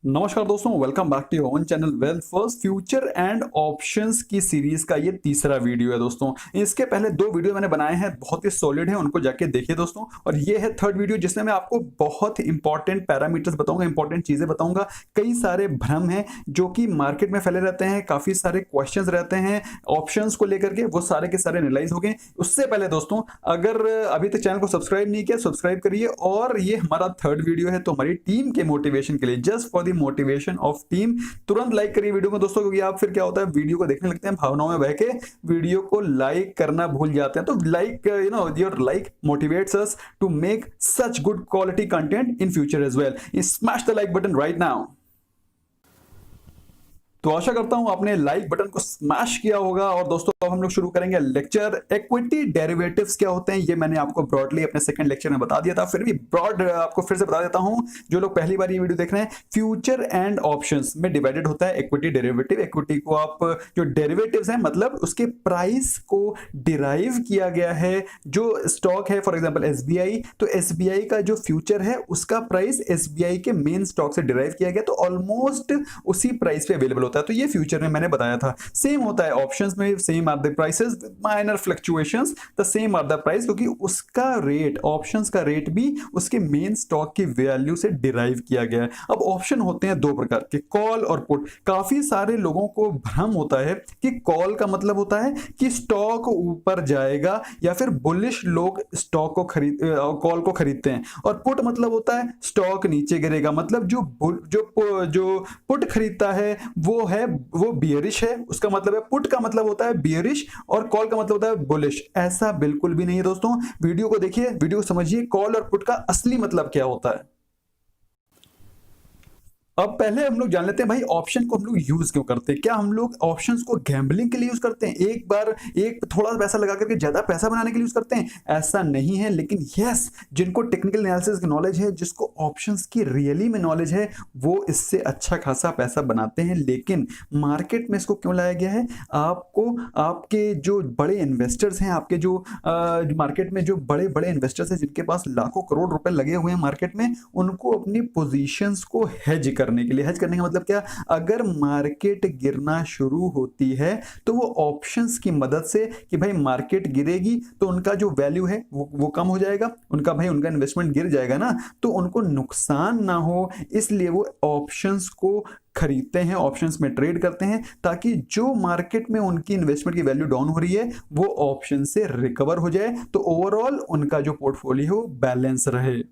नमस्कार दोस्तों, welcome back to your own channel Wealth First. Future and options की series का ये तीसरा वीडियो है दोस्तों। इसके पहले दो वीडियो मैंने बनाए हैं, बहुत ही सॉलिड है, उनको जाके देखिए दोस्तों। और ये है थर्ड वीडियो जिसमें मैं आपको बहुत इंपॉर्टेंट पैरामीटर्स बताऊंगा, इंपॉर्टेंट चीजें बताऊंगा। कई सारे भ्रम हैं जो कि मार्केट में फैले रहते हैं, काफी सारे क्वेश्चंस रहते हैं ऑप्शंस को लेकर के, वो सारे के सारे एनालाइज हो गए। उससे पहले दोस्तों, अगर अभी तक चैनल को सब्सक्राइब नहीं किया, सब्सक्राइब करिए। और ये हमारा थर्ड वीडियो है, तो हमारी टीम के मोटिवेशन के लिए, just for motivation of team, तुरंत लाइक करिए वीडियो को दोस्तों, क्योंकि आप फिर क्या होता है, वीडियो को देखने लगते हैं, भावनाओं में बह के वीडियो को लाइक करना भूल जाते हैं। तो like, your like motivates us to make such good quality content in future as well. Smash the like button right now. तो आशा करता हूं आपने लाइक बटन को स्मैश किया होगा। और दोस्तों, अब हम लोग शुरू करेंगे लेक्चर। इक्विटी डेरिवेटिव्स क्या होते हैं, ये मैंने आपको ब्रॉडली अपने सेकंड लेक्चर में बता दिया था, फिर भी ब्रॉड आपको फिर से बता देता हूं। जो लोग पहली बार ये वीडियो देख रहे हैं, फ्यूचर एंड ऑप्शंस में डिवाइडेड होता है इक्विटी डेरिवेटिव। इक्विटी को आप, जो डेरिवेटिव्स हैं मतलब उसके प्राइस को डिराइव किया गया है। जो स्टॉक है फॉर एग्जाम्पल एसबीआई, तो एसबीआई का जो फ्यूचर है उसका प्राइस एसबीआई के मेन स्टॉक से डिराइव किया गया, तो ऑलमोस्ट उसी प्राइस पे अवेलेबल होता है। तो ये फ्यूचर में मैंने बताया था। सेम होता है ऑप्शंस में, same are the prices, minor fluctuations, the same are the price, क्योंकि उसका रेट, ऑप्शंस का रेट भी उसके मेन स्टॉक की वैल्यू से डिराइव किया गया है। अब ऑप्शन होते हैं दो प्रकार के, कॉल और पुट। काफी सारे लोगों को भ्रम होता है कि कॉल का मतलब होता है कि स्टॉक ऊपर जाएगा, या फिर बुलिश लोग स्टॉक को कॉल को खरीदते हैं। और पुट मतलब होता है स्टॉक नीचे गिरेगा, मतलब जो पुट खरीदता है वो बियरिश है, उसका मतलब है, पुट का मतलब होता है बियरिश, और कॉल का मतलब होता है बुलिश। ऐसा बिल्कुल भी नहीं है दोस्तों। वीडियो को देखिए, वीडियो को समझिए, कॉल और पुट का असली मतलब क्या होता है। अब पहले हम लोग जान लेते हैं भाई, ऑप्शन को हम लोग यूज क्यों करते हैं। क्या हम लोग ऑप्शंस को गैम्बलिंग के लिए यूज करते हैं, एक बार एक थोड़ा पैसा लगा करके ज्यादा पैसा बनाने के लिए यूज करते हैं? ऐसा नहीं है। लेकिन यस, जिनको टेक्निकल एनालिसिस की नॉलेज है, जिसको ऑप्शंस की रियली में नॉलेज है, वो इससे अच्छा खासा पैसा बनाते हैं। लेकिन मार्केट में इसको क्यों लाया गया है? आपको, आपके जो बड़े इन्वेस्टर्स हैं, आपके जो मार्केट में जो बड़े बड़े इन्वेस्टर्स हैं, जिनके पास लाखों करोड़ रुपए लगे हुए हैं मार्केट में, उनको अपनी पोजीशंस को हेज करने के लिए। हेज करने का मतलब क्या? अगर मार्केट गिरना शुरू होती है तो वो ऑप्शंस की मदद से, कि भाई मार्केट गिरेगी तो उनका जो वैल्यू है वो कम हो जाएगा, उनका भाई उनका इन्वेस्टमेंट गिर जाएगा ना, तो उनको नुकसान ना हो, इसलिए वो ऑप्शंस को खरीदते हैं, ऑप्शंस में ट्रेड करते हैं, ताकि जो मार्केट में उनकी इन्वेस्टमेंट की वैल्यू डाउन हो रही है वो ऑप्शन से रिकवर हो जाए, तो ओवरऑल उनका जो पोर्टफोलियो बैलेंस रहे।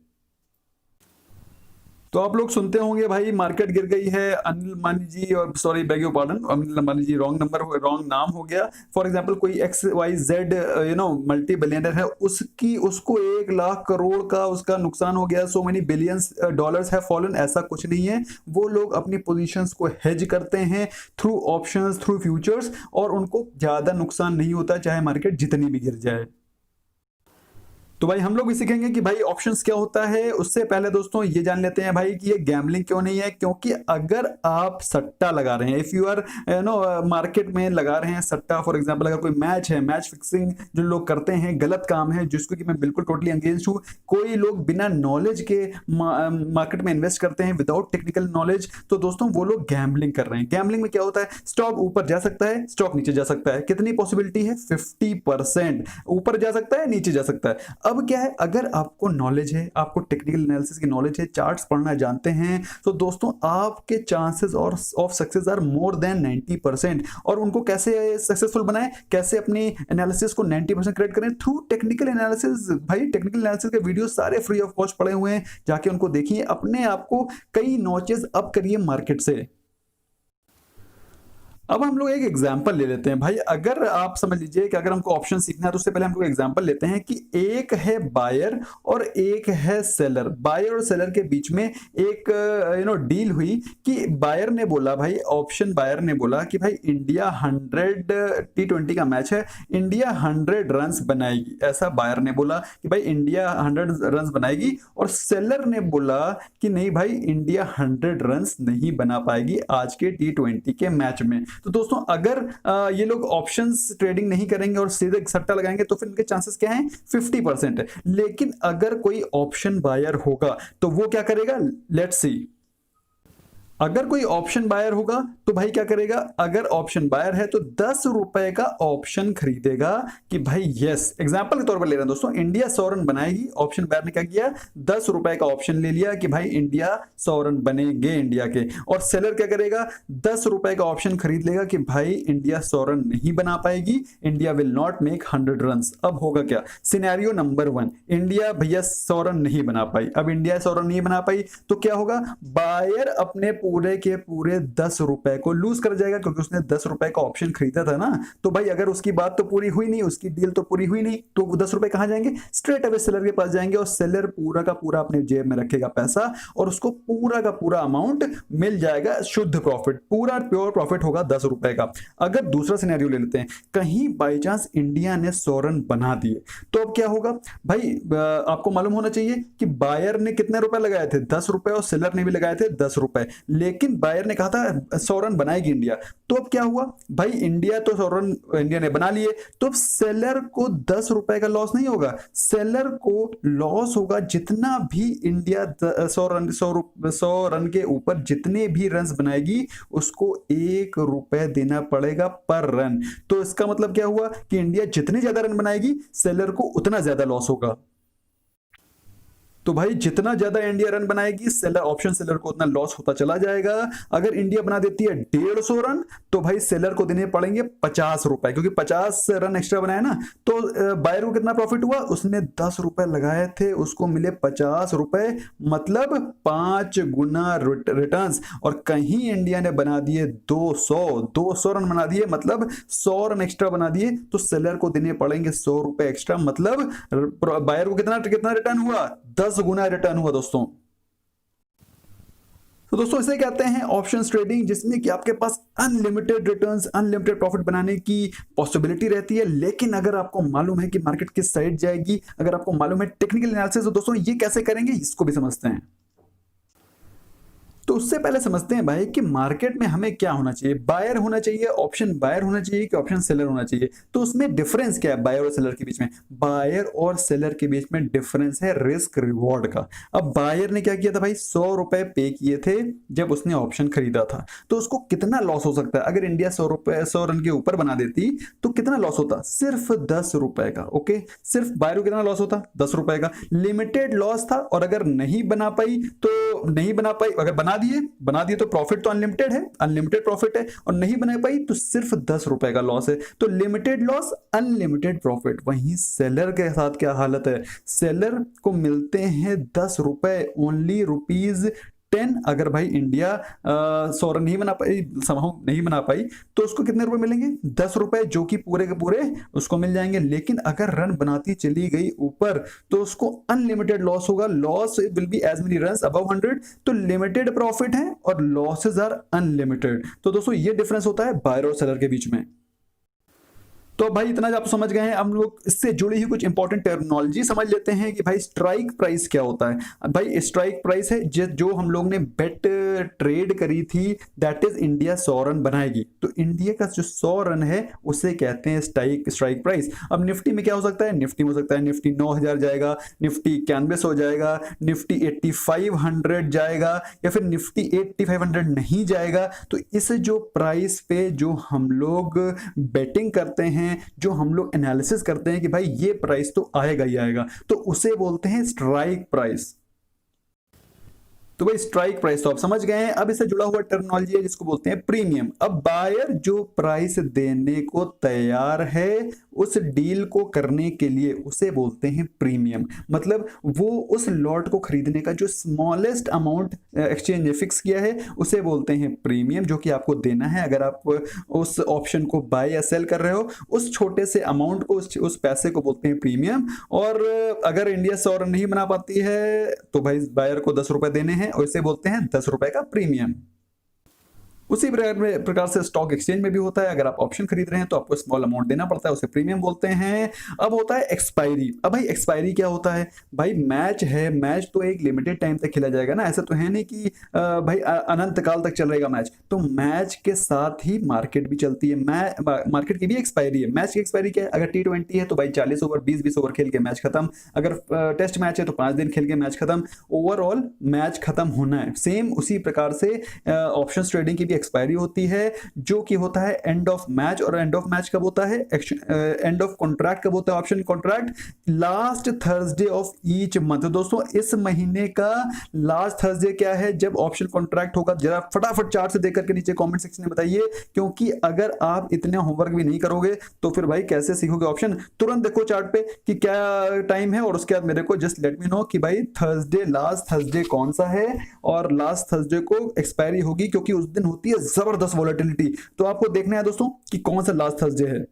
तो आप लोग सुनते होंगे भाई, मार्केट गिर गई है, अनिल अंबानी जी, और sorry beg your pardon, Anil Ambani ji wrong number, wrong नाम हो गया। फॉर एग्जांपल कोई X Y Z multi billionaire है, उसको 1 लाख करोड़ का उसका नुकसान हो गया, so many billions dollars have fallen. ऐसा कुछ नहीं है। वो लोग अपनी पोजीशंस को हेज करते हैं थ्रू ऑप्शंस, थ्रू फ्यूचर्स, और उनको ज्यादा नुकसान नहीं होता चाहे मार्केट जितनी भी गिर जाए। तो भाई हम लोग भी सीखेंगे कि भाई ऑप्शंस क्या होता है। उससे पहले दोस्तों ये जान लेते हैं भाई कि ये गैम्बलिंग क्यों नहीं है। क्योंकि अगर आप सट्टा लगा रहे हैं, इफ यू आर मार्केट में लगा रहे हैं सट्टा, फॉर एग्जांपल अगर कोई मैच है, मैच फिक्सिंग जो लोग करते हैं, गलत काम है, जिसको कि मैं बिल्कुल टोटली अगेंस्ट हूँ। कोई लोग बिना नॉलेज के मार्केट में इन्वेस्ट करते हैं, विदाउट टेक्निकल नॉलेज, तो दोस्तों वो लोग गैम्बलिंग कर रहे हैं। गैम्बलिंग में क्या होता है? स्टॉक ऊपर जा सकता है, स्टॉक नीचे जा सकता है। कितनी पॉसिबिलिटी है? 50%। ऊपर जा सकता है, नीचे जा सकता है। अब क्या है, अगर आपको नॉलेज है, आपको टेक्निकल एनालिसिस की नॉलेज है, चार्ट्स पढ़ना जानते हैं, तो दोस्तों आपके चांसेस और of success are more than 90%। और उनको कैसे सक्सेसफुल बनाएं, कैसे अपनी एनालिसिस को 90% क्रिएट करें? Through technical analysis. भाई टेक्निकल एनालिसिस के वीडियो सारे फ्री ऑफ कॉस्ट पड़े हुए हैं, जाके उनको देखिए, अपने आप को कई नॉचेस अप करिए मार्केट से। अब हम लोग एक एग्जांपल ले लेते हैं भाई। अगर आप समझ लीजिए कि अगर हमको ऑप्शन सीखना है, तो उससे पहले हम लोग एग्जांपल लेते हैं कि एक है बायर और एक है सेलर। बायर और सेलर के बीच में एक डील हुई कि बायर ने बोला, भाई ऑप्शन बायर ने बोला कि भाई इंडिया 100 T20 का मैच है, इंडिया 100 रन्स बनाएगी। ऐसा बायर ने बोला कि भाई इंडिया 100 रन्स बनाएगी, और सेलर ने बोला कि नहीं भाई, इंडिया 100 रन्स नहीं बना पाएगी आज के T20 के मैच में। तो दोस्तों अगर ये लोग ऑप्शंस ट्रेडिंग नहीं करेंगे और सीधे सट्टा लगाएंगे, तो फिर इनके चांसेस क्या हैं? 50% है। लेकिन अगर कोई ऑप्शन बायर होगा तो वो क्या करेगा? Let's see. अगर कोई ऑप्शन बायर होगा तो भाई क्या करेगा, अगर ऑप्शन बायर है तो 10 रुपए का ऑप्शन खरीदेगा कि भाई यस, एग्जांपल के तौर पर ले रहे हैं दोस्तों, इंडिया 100 रन बनाएगी, ऑप्शन बायर ने क्या किया, 10 रुपए का ऑप्शन ले लिया कि भाई इंडिया 100 रन बनेंगे इंडिया के, और सेलर क्या करेगा, 10 रुपए का ऑप्शन खरीद लेगा कि भाई इंडिया 100 रन नहीं बना पाएगी, India will not make 100 run. अब होगा क्या, सिनेरियो नंबर 1, इंडिया भैया 100 रन नहीं बना पाई, अब इंडिया 100 रन नहीं बना पाई तो क्या होगा, बायर अपने पूरे के पूरे 10 रुपए को लूज कर जाएगा, क्योंकि उसने 10 रुपए का ऑप्शन खरीदा था ना। तो भाई अगर उसकी बात तो पूरी हुई नहीं, उसकी डील तो पूरी हुई नहीं, तो वो 10 रुपए कहां जाएंगे, स्ट्रेट अवे सेलर के पास जाएंगे, और सेलर पूरा का पूरा अपने जेब में रखेगा पैसा, और उसको पूरा का पूरा अमाउंट मिल जाएगा, शुद्ध प्रॉफिट, पूरा प्योर प्रॉफिट होगा 10 रुपए का। अगर दूसरा सिनेरियो ले लेते हैं, कहीं बाई चांस इंडिया ने 100 रन बना दिए, तो अब क्या होगा भाई, आपको मालूम होना चाहिए कि बायर ने कितने रुपए लगाए थे, 10 रुपए, और सेलर ने भी लगाए थे 10 रुपए, लेकिन बायर ने कहा था 100 रन बनाएगी इंडिया। तो अब क्या हुआ भाई, इंडिया तो 100 रन इंडिया ने बना लिए, तो अब सेलर को 10 रुपए का लॉस नहीं होगा, सेलर को लॉस होगा जितना भी इंडिया 100 रन के ऊपर जितने भी रन बनाएगी उसको 1 रुपए देना पड़ेगा पर रन। तो इसका मतलब क्या हुआ कि इंडिया जितनी ज्यादा रन बनाएगी सेलर को उतना ज्यादा लॉस होगा। तो भाई जितना ज्यादा इंडिया रन बनाएगी सेलर, ऑप्शन सेलर को उतना लॉस होता चला जाएगा। अगर इंडिया बना देती है 150 रन तो भाई सेलर को देने पड़ेंगे 50 रुपए, क्योंकि 50 रन एक्स्ट्रा बनाए ना, तो बायर को कितना प्रॉफिट हुआ, उसने 10 रुपए लगाए थे, उसको मिले 50 रुपए, मतलब 5 गुना रिटर्न्स। और कहीं इंडिया ने बना दिए 200 रन बना दिए, मतलब 100 रन एक्स्ट्रा बना दिए, तो सेलर को देने पड़ेंगे 100 रुपए एक्स्ट्रा, मतलब बायर को कितना कितना रिटर्न हुआ, 10 गुना रिटर्न हुआ दोस्तों। तो दोस्तों इसे कहते हैं ऑप्शंस ट्रेडिंग, जिसमें कि आपके पास अनलिमिटेड रिटर्न्स, अनलिमिटेड प्रॉफिट बनाने की पॉसिबिलिटी रहती है। लेकिन अगर आपको मालूम है कि मार्केट किस साइड जाएगी, अगर आपको मालूम है टेक्निकल एनालिसिस, तो दोस्तों ये कैसे करेंगे इसको भी समझते हैं। तो उससे पहले समझते हैं भाई कि मार्केट में हमें क्या होना चाहिए, बायर होना चाहिए, ऑप्शन बायर होना चाहिए कि ऑप्शन सेलर होना चाहिए। तो उसमें डिफरेंस क्या है बायर और सेलर के बीच में, बायर और सेलर के बीच में डिफरेंस है रिस्क रिवॉर्ड का। अब बायर ने क्या किया था भाई, 100 रुपए पे किए थे जब उसने ऑप्शन खरीदा था, तो उसको कितना लॉस हो सकता है, अगर इंडिया 100 रन के ऊपर बना देती तो कितना लॉस होता, सिर्फ 10 रुपए का। ओके, सिर्फ बायर को कितना लॉस होता, 10 रुपए का, लिमिटेड लॉस था। और अगर नहीं बना पाई तो नहीं बना पाई, अगर बना दिए तो प्रॉफिट तो अनलिमिटेड है, अनलिमिटेड प्रॉफिट है, और नहीं बना पाई तो सिर्फ 10 रुपए का लॉस है। तो लिमिटेड लॉस अनलिमिटेड प्रॉफिट। वहीं सेलर के साथ क्या हालत है, सेलर को मिलते हैं 10 रुपए, ओनली ₹10। अगर भाई इंडिया 100 रन नहीं बना पाई, समहाउ नहीं बना पाई, तो उसको कितने रुपए मिलेंगे, 10 रुपए, जो कि पूरे के पूरे उसको मिल जाएंगे। लेकिन अगर रन बनाती चली गई ऊपर तो उसको अनलिमिटेड लॉस होगा, loss will be as many runs above 100। तो लिमिटेड प्रॉफिट है और लॉसेज आर अनलिमिटेड। तो दोस्तों ये डिफरेंस होता है बायर और सेलर के बीच में। तो भाई इतना आप समझ गए हैं, हम लोग इससे जुड़ी हुई कुछ इंपॉर्टेंट टर्मिनोलॉजी समझ लेते हैं कि भाई स्ट्राइक प्राइस क्या होता है। भाई स्ट्राइक प्राइस है जो हम लोग ने बेट ट्रेड करी थी, दैट इज इंडिया 100 रन बनाएगी, तो इंडिया का जो 100 रन है उसे कहते हैं स्ट्राइक प्राइस। अब निफ्टी में क्या हो सकता है, निफ्टी में हो सकता है निफ्टी 9000 जाएगा, निफ्टी 91 हो जाएगा, निफ्टी 8500 जाएगा, या फिर निफ्टी 8500 नहीं जाएगा। तो इस जो प्राइस पे जो हम लोग बेटिंग करते हैं, जो हम लोग एनालिसिस करते हैं कि भाई ये प्राइस तो आएगा ही आएगा, तो उसे बोलते हैं स्ट्राइक प्राइस। तो भाई स्ट्राइक प्राइस तो आप समझ गए हैं। अब इससे जुड़ा हुआ टर्मिनोलॉजी है जिसको बोलते हैं प्रीमियम। अब बायर जो प्राइस देने को तैयार है उस डील को करने के लिए उसे बोलते हैं प्रीमियम। मतलब वो उस लॉट को खरीदने का जो स्मॉलेस्ट अमाउंट एक्सचेंज ने फिक्स किया है उसे बोलते हैं प्रीमियम, जो कि आपको देना है अगर आप उस ऑप्शन को बाय या सेल कर रहे हो। उस छोटे से अमाउंट को, उस पैसे को बोलते हैं प्रीमियम। और अगर इंडिया 100 रन नहीं बना पाती है तो भाई बायर को 10 रुपए देने हैं और इसे बोलते हैं 10 रुपए का प्रीमियम। उसी प्रकार से स्टॉक एक्सचेंज में भी होता है। अगर आप ऑप्शन खरीद रहे हैं तो आपको स्मॉल अमाउंट देना पड़ता है, उसे प्रीमियम बोलते हैं। अब होता है एक्सपायरी। अब भाई एक्सपायरी क्या होता है? भाई मैच है, मैच तो एक लिमिटेड टाइम तक खेला जाएगा ना, ऐसा तो है नहीं कि भाई अनंत काल तक चल रहेगा मैच। तो मैच के साथ ही मार्केट भी चलती है, मार्केट की भी एक्सपायरी है। मैच की एक्सपायरी क्या है? अगर T20 है तो भाई 40 ओवर 20-20 ओवर खेल के मैच खत्म। अगर टेस्ट मैच है तो 5 दिन खेल के मैच खत्म। ओवरऑल मैच खत्म होना है। सेम उसी प्रकार से ऑप्शन ट्रेडिंग की भी एक्सपायरी होती है, जो कि होता है एंड ऑफ मैच। और एंड ऑफ मैच कब होता है? एंड ऑफ कॉन्ट्रैक्ट कब होता है? Option contract last Thursday of each month. दोस्तों इस महीने का लास्ट थर्सडे क्या है जब ऑप्शन कॉन्ट्रैक्ट होगा? जरा फटाफट चार्ट से देख करके नीचे कमेंट सेक्शन में बताइए, क्योंकि अगर आप इतने होमवर्क भी नहीं करोगे तो फिर भाई कैसे सीखोगे ऑप्शन? तुरंत देखो चार्ट पे कि क्या टाइम है और उसके बाद मेरे को जस्ट लेट मी नो कि भाई थर्सडे, लास्ट थर्सडे कौन सा है। और लास्ट थर्सडे को एक्सपायरी होगी, क्योंकि उस दिन होती है जबरदस्त वॉलेटिलिटी। तो आपको देखना है दोस्तों कि कौन सा लास्ट थर्सडे है।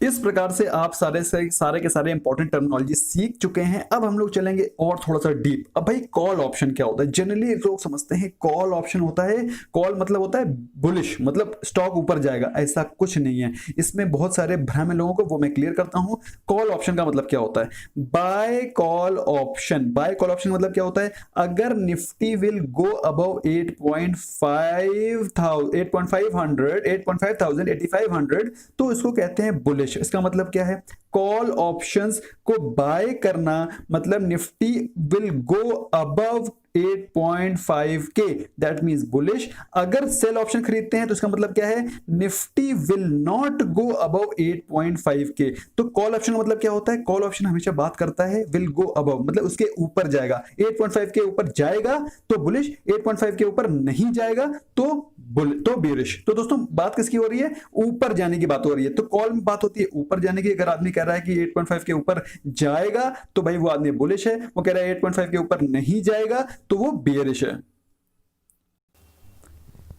इस प्रकार से आप सारे के सारे इंपॉर्टेंट टर्मिनोलॉजी सीख चुके हैं। अब हम लोग चलेंगे और थोड़ा सा डीप। अब भाई कॉल ऑप्शन क्या होता है? जनरली लोग समझते हैं कॉल ऑप्शन होता है, कॉल मतलब होता है बुलिश, मतलब स्टॉक ऊपर जाएगा। ऐसा कुछ नहीं है, इसमें बहुत सारे भ्रम है लोगों को, वो मैं क्लियर करता हूं। कॉल ऑप्शन का मतलब क्या होता है? Buy call option. Buy call option मतलब क्या होता है? अगर निफ्टी विल गो अबव 8,500 तो इसको कहते हैं बुलिश। इसका मतलब क्या है? कॉल ऑप्शंस को बाय करना मतलब निफ्टी विल गो अबव 8.5 के, दैट मींस बुलिश। अगर सेल ऑप्शन खरीदते हैं तो इसका मतलब क्या है? Nifty will not go above 8.5 के। तो कॉल ऑप्शन का मतलब क्या होता है? कॉल ऑप्शन हमेशा बात करता है विल गो अबव, मतलब उसके ऊपर जाएगा। 8.5 के ऊपर जाएगा तो बुलिश, 8.5 के ऊपर नहीं जाएगा तो बेरिश। तो दोस्तों बात किसकी हो रही है? ऊपर जाने की बात हो रही है। तो कॉल में बात होती है ऊपर जाने की। अगर आदमी कह रहा है कि 8.5 के ऊपर जाएगा तो भाई वो आदमी बुलिश है। वो कह रहा है 8.5 के ऊपर नहीं जाएगा तो वो बेयरिश है।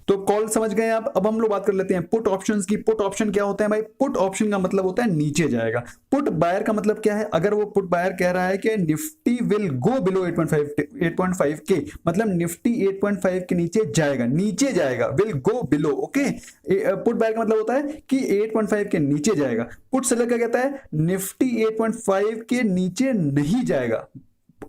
तो कॉल समझ गए आप। अब हम लोग बात कर लेते हैं पुट ऑप्शंस की। पुट ऑप्शन क्या होते हैं भाई? पुट ऑप्शन का मतलब होता है नीचे जाएगा। पुट बायर का मतलब क्या है? अगर वो पुट बायर कह रहा है कि निफ्टी विल गो बिलो 8.5 के, मतलब निफ्टी 8.5 के नीचे जाएगा, नीचे जाएगा, will go below. Okay, put buyer का मतलब होता है कि 8.5 के नीचे जाएगा। पुट सेलर क्या कहता है? निफ्टी 8.5 के नीचे नहीं जाएगा।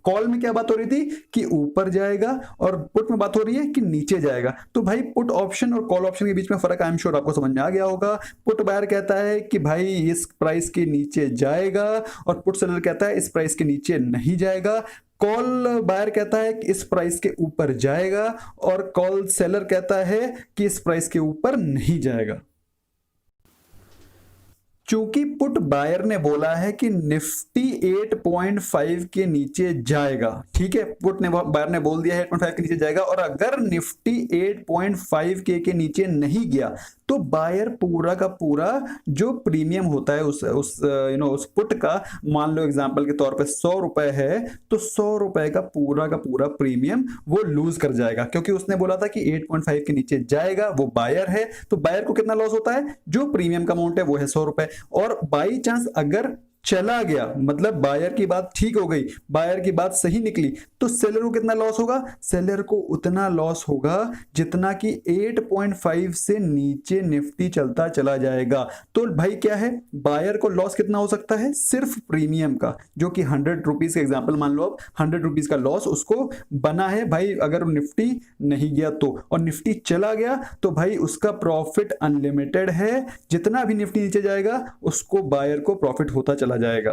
कॉल में क्या बात हो रही थी कि ऊपर जाएगा, और पुट में बात हो रही है कि नीचे जाएगा। तो भाई पुट ऑप्शन और कॉल ऑप्शन के बीच में फर्क आई एम श्योर आपको समझ में आ गया होगा। पुट बायर कहता है कि भाई इस प्राइस के नीचे जाएगा, और पुट सेलर कहता है इस प्राइस के नीचे नहीं जाएगा। कॉल बायर कहता है कि इस प्राइस के ऊपर जाएगा, और कॉल सेलर कहता है कि इस प्राइस के ऊपर नहीं जाएगा। चूंकि पुट बायर ने बोला है कि निफ्टी 8.5 के नीचे जाएगा, ठीक है, पुट ने बायर ने बोल दिया है 8.5 के नीचे जाएगा, और अगर निफ्टी 8.5 के नीचे नहीं गया तो बायर पूरा का पूरा जो प्रीमियम होता है उस पुट का, मान लो एग्जांपल के तौर पे 100 रुपए है, तो 100 रुपए का पूरा प्रीमियम वो लूज कर जाएगा, क्योंकि उसने बोला था कि 8.5 के नीचे जाएगा। वो बायर है, तो बायर को कितना लॉस होता है? जो प्रीमियम का अमाउंट है वो है 100 रुपए। और बाई चांस अगर चला गया, मतलब बायर की बात ठीक हो गई, बायर की बात सही निकली, तो सेलर को कितना लॉस होगा? सेलर को उतना लॉस होगा जितना कि 8.5 से नीचे निफ्टी चलता चला जाएगा। तो भाई क्या है, बायर को लॉस कितना हो सकता है? सिर्फ प्रीमियम का, जो कि 100 रुपीज का एग्जाम्पल मान लो, अब 100 रुपीज का लॉस उसको बना है भाई, अगर निफ्टी नहीं गया तो, और निफ्टी चला गया तो भाई उसका प्रॉफिट अनलिमिटेड है। जितना भी निफ्टी नीचे जाएगा उसको बायर को प्रॉफिट होता चला जाएगा।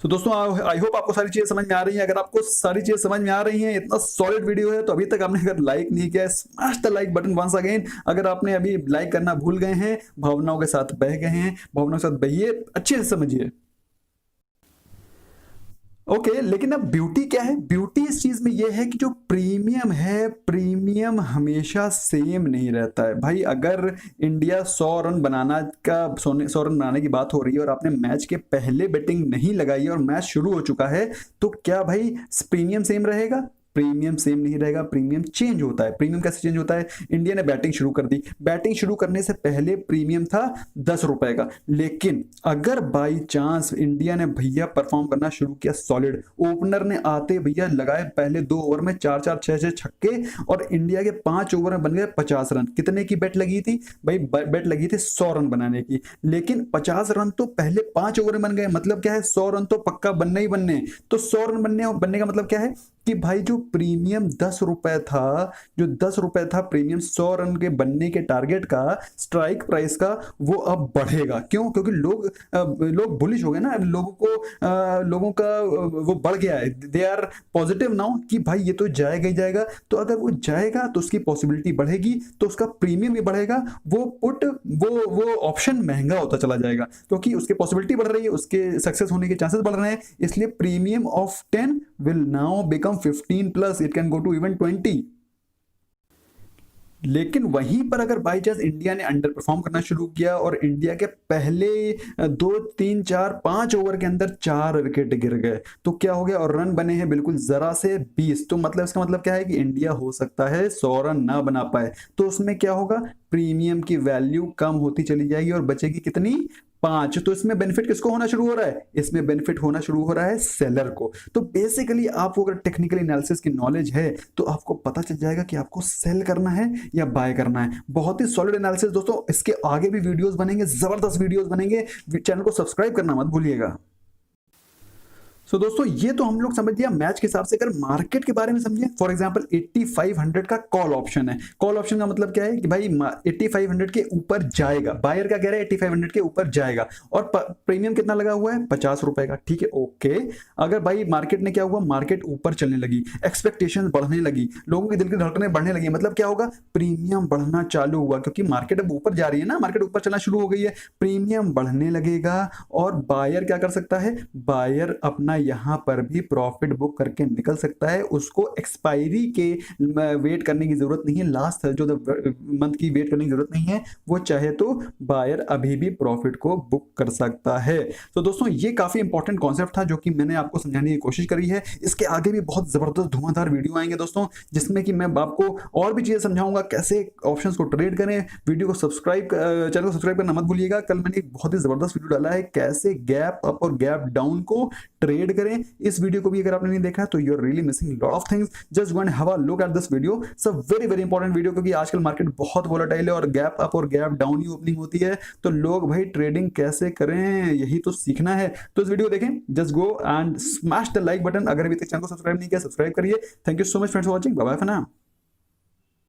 तो दोस्तों आई होप आपको सारी चीजें समझ में आ रही हैं। अगर आपको सारी चीजें समझ में आ रही हैं, इतना सॉलिड वीडियो है, तो अभी तक आपने अगर लाइक नहीं किया है, smash the like button once again. अगर आपने अभी लाइक करना भूल गए हैं, भावनाओं के साथ बह गए हैं, भावनाओं के साथ बहिए, अच्छे से समझिए। ओके, लेकिन अब ब्यूटी क्या है? ब्यूटी इस चीज में यह है कि जो प्रीमियम है, प्रीमियम हमेशा सेम नहीं रहता है भाई। अगर इंडिया 100 रन बनाना का 100 रन बनाने की बात हो रही है और आपने मैच के पहले बैटिंग नहीं लगाई है और मैच शुरू हो चुका है, तो क्या भाई प्रीमियम सेम रहेगा? प्रीमियम सेम नहीं रहेगा, प्रीमियम चेंज होता है। प्रीमियम कैसे चेंज होता है? इंडिया ने बैटिंग शुरू कर दी, बैटिंग शुरू करने से पहले प्रीमियम था 10 रुपए का, लेकिन अगर बाई चांस इंडिया ने भैया परफॉर्म करना शुरू किया सॉलिड, ओपनर ने आते भैया लगाए पहले 2 ओवर में 4-4 6-6 छक्के और इंडिया के 5 ओवर में बन गए 50 रन। कितने की बेट लगी थी भाई? बेट लगी थी 100 रन बनाने की, लेकिन 50 रन तो पहले 5 ओवर में बन गए। मतलब क्या है? 100 रन तो पक्का बनने ही बनने। तो 100 रन बनने का मतलब क्या है कि भाई जो प्रीमियम 10 रुपए था, जो 10 रुपए था प्रीमियम 100 रन के बनने के टारगेट का, स्ट्राइक प्राइस का, वो अब बढ़ेगा। क्यों? क्योंकि लोग बुलिश हो गए ना, लोगों का वो बढ़ गया है, दे आर पॉजिटिव नाउ कि भाई ये तो जाएगा ही जाएगा। तो अगर वो जाएगा तो उसकी पॉसिबिलिटी बढ़ेगी, तो उसका प्रीमियम भी बढ़ेगा, वो ऑप्शन महंगा होता चला जाएगा, क्योंकि उसकी पॉसिबिलिटी बढ़ रही है, उसके सक्सेस होने के चांसेस बढ़ रहे हैं। इसलिए premium of 10 will now become 15 plus, it can go to even 20। लेकिन वहीं पर अगर बाई चांस इंडिया ने अंडर परफॉर्म करना शुरू किया और इंडिया के पहले 2 3 4 5 ओवर के अंदर 4 विकेट गिर गए, तो क्या हो गया? और रन बने हैं बिल्कुल जरा से 20। तो मतलब इसका मतलब क्या है कि इंडिया हो सकता है 100 रन ना बना पाए। तो उसमें क्या होगा? प्रीमियम की वैल्यू कम होती चली जाएगी और बचेगी कितनी? 5। तो इसमें बेनिफिट किसको होना शुरू हो रहा है? इसमें बेनिफिट होना शुरू हो रहा है सेलर को। तो बेसिकली आपको अगर टेक्निकल एनालिसिस की नॉलेज है तो आपको पता चल जाएगा कि आपको सेल करना है या बाय करना है। बहुत ही सॉलिड एनालिसिस दोस्तों, इसके आगे भी वीडियोस बनेंगे, जबरदस्त वीडियोस बनेंगे। चैनल को सब्सक्राइब करना मत भूलिएगा। सो दोस्तों ये तो हम लोग समझ लिया मैच के हिसाब से। अगर मार्केट के बारे में समझे, फॉर एग्जांपल 8500 का कॉल ऑप्शन है। कॉल ऑप्शन का मतलब क्या है कि भाई 8500 के ऊपर जाएगा, बायर का कह रहा है 8500 के ऊपर जाएगा, और प्रीमियम कितना लगा हुआ है? 50 रुपए का। ठीक है, ओके। अगर भाई मार्केट ने क्या हुआ? मार्केट ऊपर चलने लगी, एक्सपेक्टेशन बढ़ने लगी, लोगों की दिल की धड़कनें बढ़ने लगी, मतलब क्या होगा? प्रीमियम बढ़ना चालू हुआ, क्योंकि मार्केट अब ऊपर जा रही है ना, मार्केट ऊपर चलना शुरू हो गई है, प्रीमियम बढ़ने लगेगा। और बायर क्या कर सकता है? बायर अपना यहां पर भी प्रॉफिट बुक करके निकल सकता है। उसको एक्सपायरी के वेट करने की जरूरत नहीं है, लास्ट जो मंथ की वेट करने की जरूरत नहीं है। वो चाहे तो बायर अभी भी प्रॉफिट को बुक कर सकता है। तो दोस्तों ये काफी इंपॉर्टेंट कॉन्सेप्ट था जो कि मैंने आपको समझाने की कोशिश करी है। इसके आगे भी बहुत जबरदस्त धुआंधार वीडियो आएंगे दोस्तों, जिसमें कि मैं आपको और भी चीजें समझाऊंगा, कैसे ऑप्शंस को ट्रेड करें। वीडियो को चैनल को सब्सक्राइब करना मत भूलिएगा। कल मैंने एक बहुत ही जबरदस्त वीडियो डाला है, कैसे गैप अप और गैप डाउन को ट्रेड करें। इस वीडियो को भी अगर आपने नहीं देखा तो you are really missing lot of things. Just go and have a look at this video. It's a very very important video, क्योंकि आजकल मार्केट बहुत वोलेटाइल है और गैप अप और गैप डाउन ही ओपनिंग होती है। तो लोग भाई ट्रेडिंग कैसे करें, यही तो सीखना है। तो इस वीडियो को देखें, just go and smash the like button. अगर अभी तक चैनल को सब्सक्राइब नहीं किया, सब्सक्राइब करिए। Thank you so much friends for watching. Bye bye for now.